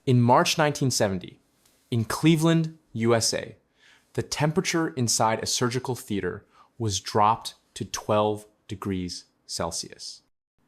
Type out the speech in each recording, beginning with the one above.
In March 1970, in Cleveland, USA, the temperature inside a surgical theater was dropped to 12 degrees Celsius.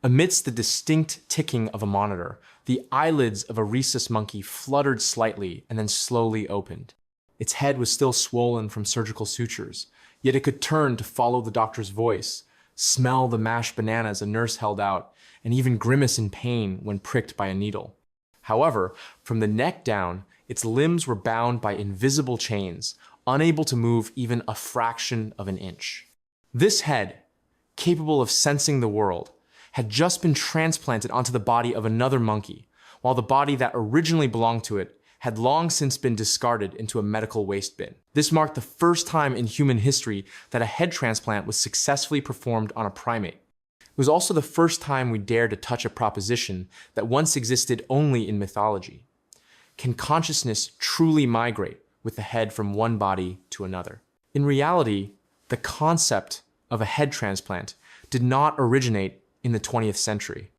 Amidst the distinct ticking of a monitor, the eyelids of a rhesus monkey fluttered slightly and then slowly opened. Its head was still swollen from surgical sutures, yet it could turn to follow the doctor's voice, smell the mashed bananas a nurse held out, and even grimace in pain when pricked by a needle. However, from the neck down, its limbs were bound by invisible chains, unable to move even a fraction of an inch. This head, capable of sensing the world, had just been transplanted onto the body of another monkey, while the body that originally belonged to it had long since been discarded into a medical waste bin. This marked the first time in human history that a head transplant was successfully performed on a primate. It was also the first time we dared to touch a proposition that once existed only in mythology. Can consciousness truly migrate with the head from one body to another? In reality, the concept of a head transplant did not originate in the 20th century.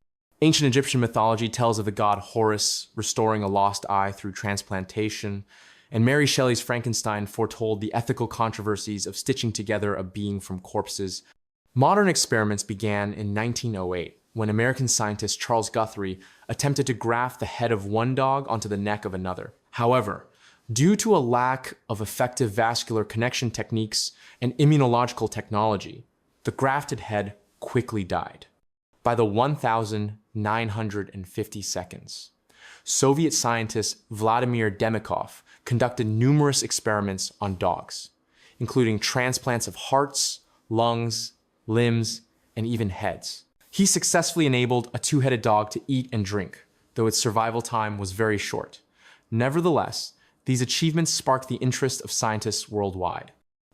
Ancient Egyptian mythology tells of the god Horus restoring a lost eye through transplantation, and Mary Shelley's Frankenstein foretold the ethical controversies of stitching together a being from corpses. Modern experiments began in 1908, when American scientist Charles Guthrie attempted to graft the head of one dog onto the neck of another. However, due to a lack of effective vascular connection techniques and immunological technology, the grafted head quickly died. By the 1,950 seconds, Soviet scientist Vladimir Demikov conducted numerous experiments on dogs, including transplants of hearts, lungs, limbs, and even heads. He successfully enabled a two-headed dog to eat and drink, though its survival time was very short. Nevertheless, these achievements sparked the interest of scientists worldwide.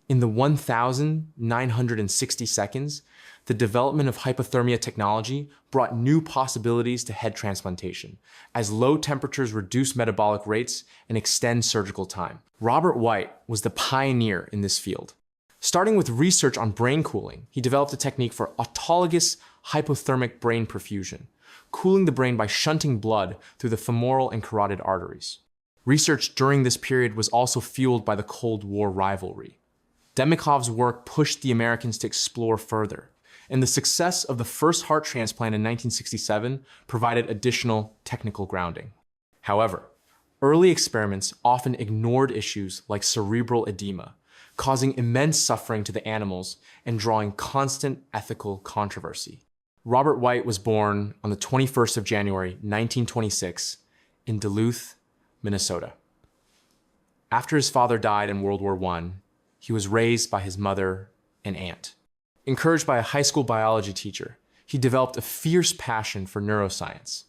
In the 1,960 seconds, the development of hypothermia technology brought new possibilities to head transplantation, as low temperatures reduce metabolic rates and extend surgical time. Robert White was the pioneer in this field. Starting with research on brain cooling, he developed a technique for autologous hypothermic brain perfusion, cooling the brain by shunting blood through the femoral and carotid arteries. Research during this period was also fueled by the Cold War rivalry. Demikov's work pushed the Americans to explore further, and the success of the first heart transplant in 1967 provided additional technical grounding. However, early experiments often ignored issues like cerebral edema, causing immense suffering to the animals and drawing constant ethical controversy. Robert White was born on the 21st of January, 1926, in Duluth, Minnesota. After his father died in World War I, he was raised by his mother and aunt. Encouraged by a high school biology teacher, he developed a fierce passion for neuroscience.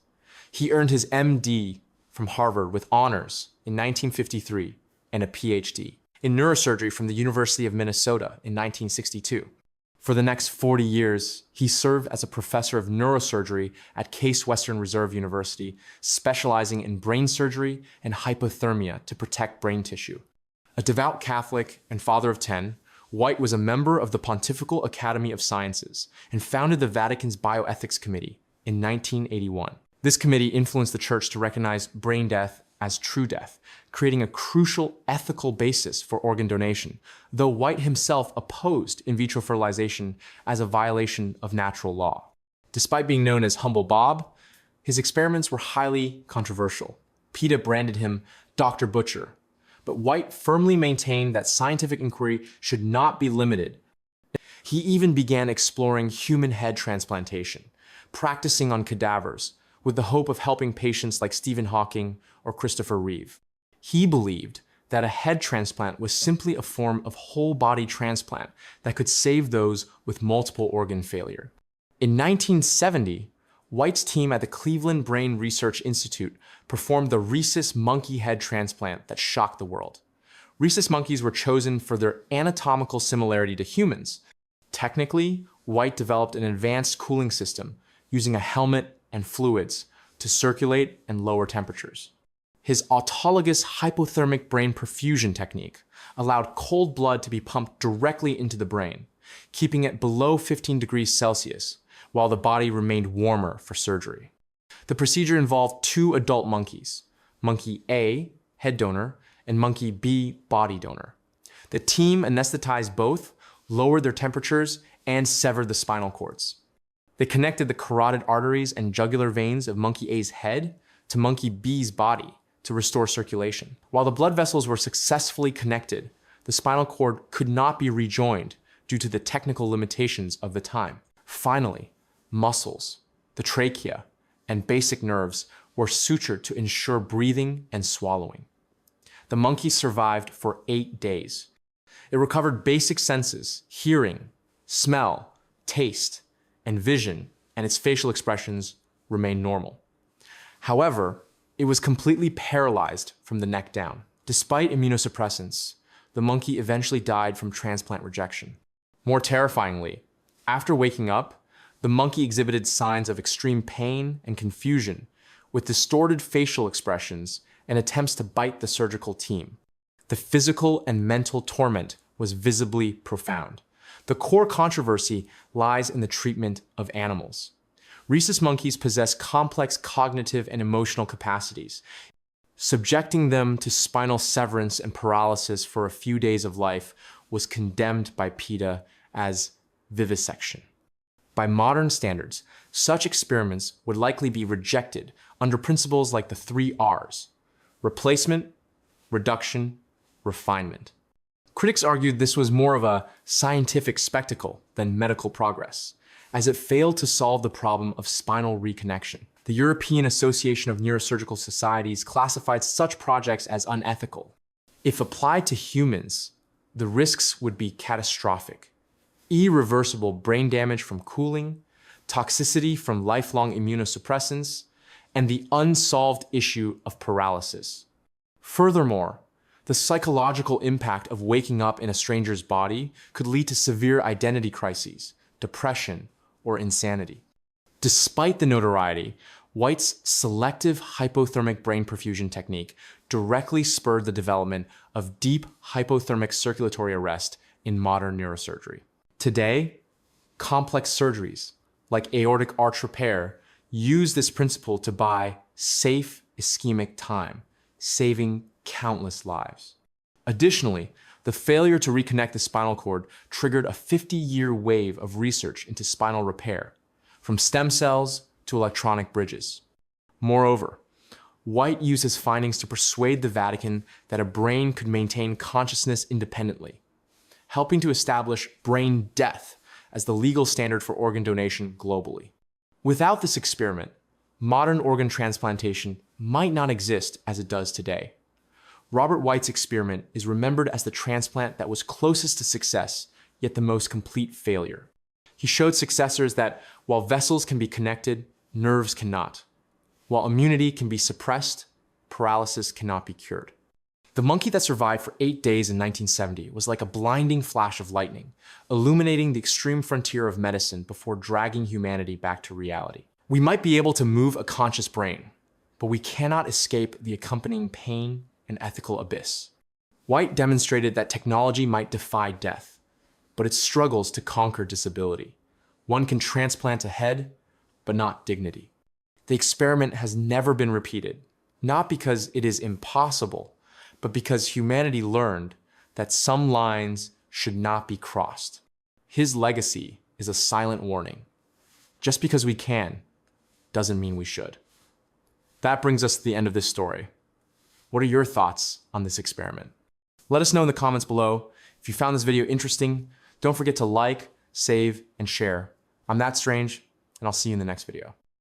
He earned his MD from Harvard with honors in 1953 and a PhD in neurosurgery from the University of Minnesota in 1962. For the next 40 years, he served as a professor of neurosurgery at Case Western Reserve University, specializing in brain surgery and hypothermia to protect brain tissue. A devout Catholic and father of 10, White was a member of the Pontifical Academy of Sciences and founded the Vatican's Bioethics Committee in 1981. This committee influenced the Church to recognize brain death as true death, creating a crucial ethical basis for organ donation, though White himself opposed in vitro fertilization as a violation of natural law. Despite being known as Humble Bob, his experiments were highly controversial. PETA branded him Dr. Butcher, but White firmly maintained that scientific inquiry should not be limited. He even began exploring human head transplantation, practicing on cadavers, with the hope of helping patients like Stephen Hawking or Christopher Reeve. He believed that a head transplant was simply a form of whole-body transplant that could save those with multiple organ failure. In 1970, White's team at the Cleveland Brain Research Institute performed the rhesus monkey head transplant that shocked the world. Rhesus monkeys were chosen for their anatomical similarity to humans. Technically, White developed an advanced cooling system using a helmet and fluids to circulate and lower temperatures. His autologous hypothermic brain perfusion technique allowed cold blood to be pumped directly into the brain, keeping it below 15 degrees Celsius, while the body remained warmer for surgery. The procedure involved 2 adult monkeys, monkey A, head donor, and monkey B, body donor. The team anesthetized both, lowered their temperatures, and severed the spinal cords. They connected the carotid arteries and jugular veins of monkey A's head to monkey B's body to restore circulation. While the blood vessels were successfully connected, the spinal cord could not be rejoined due to the technical limitations of the time. Finally, muscles, the trachea, and basic nerves were sutured to ensure breathing and swallowing. The monkey survived for 8 days. It recovered basic senses, hearing, smell, taste, and vision, and its facial expressions remained normal. However, it was completely paralyzed from the neck down. Despite immunosuppressants, the monkey eventually died from transplant rejection. More terrifyingly, after waking up, the monkey exhibited signs of extreme pain and confusion, with distorted facial expressions and attempts to bite the surgical team. The physical and mental torment was visibly profound. The core controversy lies in the treatment of animals. Rhesus monkeys possess complex cognitive and emotional capacities. Subjecting them to spinal severance and paralysis for a few days of life was condemned by PETA as vivisection. By modern standards, such experiments would likely be rejected under principles like the 3 R's: replacement, reduction, refinement. Critics argued this was more of a scientific spectacle than medical progress, as it failed to solve the problem of spinal reconnection. The European Association of Neurosurgical Societies classified such projects as unethical. If applied to humans, the risks would be catastrophic. Irreversible brain damage from cooling, toxicity from lifelong immunosuppressants, and the unsolved issue of paralysis. Furthermore, the psychological impact of waking up in a stranger's body could lead to severe identity crises, depression, or insanity. Despite the notoriety, White's selective hypothermic brain perfusion technique directly spurred the development of deep hypothermic circulatory arrest in modern neurosurgery. Today, complex surgeries, like aortic arch repair, use this principle to buy safe ischemic time, saving countless lives. Additionally, the failure to reconnect the spinal cord triggered a 50-year wave of research into spinal repair, from stem cells to electronic bridges. Moreover, White used his findings to persuade the Vatican that a brain could maintain consciousness independently, helping to establish brain death as the legal standard for organ donation globally. Without this experiment, modern organ transplantation might not exist as it does today. Robert White's experiment is remembered as the transplant that was closest to success, yet the most complete failure. He showed successors that while vessels can be connected, nerves cannot. While immunity can be suppressed, paralysis cannot be cured. The monkey that survived for 8 days in 1970 was like a blinding flash of lightning, illuminating the extreme frontier of medicine before dragging humanity back to reality. We might be able to move a conscious brain, but we cannot escape the accompanying pain and ethical abyss. White demonstrated that technology might defy death, but it struggles to conquer disability. One can transplant a head, but not dignity. The experiment has never been repeated, not because it is impossible, but because humanity learned that some lines should not be crossed. His legacy is a silent warning. Just because we can, doesn't mean we should. That brings us to the end of this story. What are your thoughts on this experiment? Let us know in the comments below. If you found this video interesting, don't forget to like, save, and share. I'm Thattstrange, and I'll see you in the next video.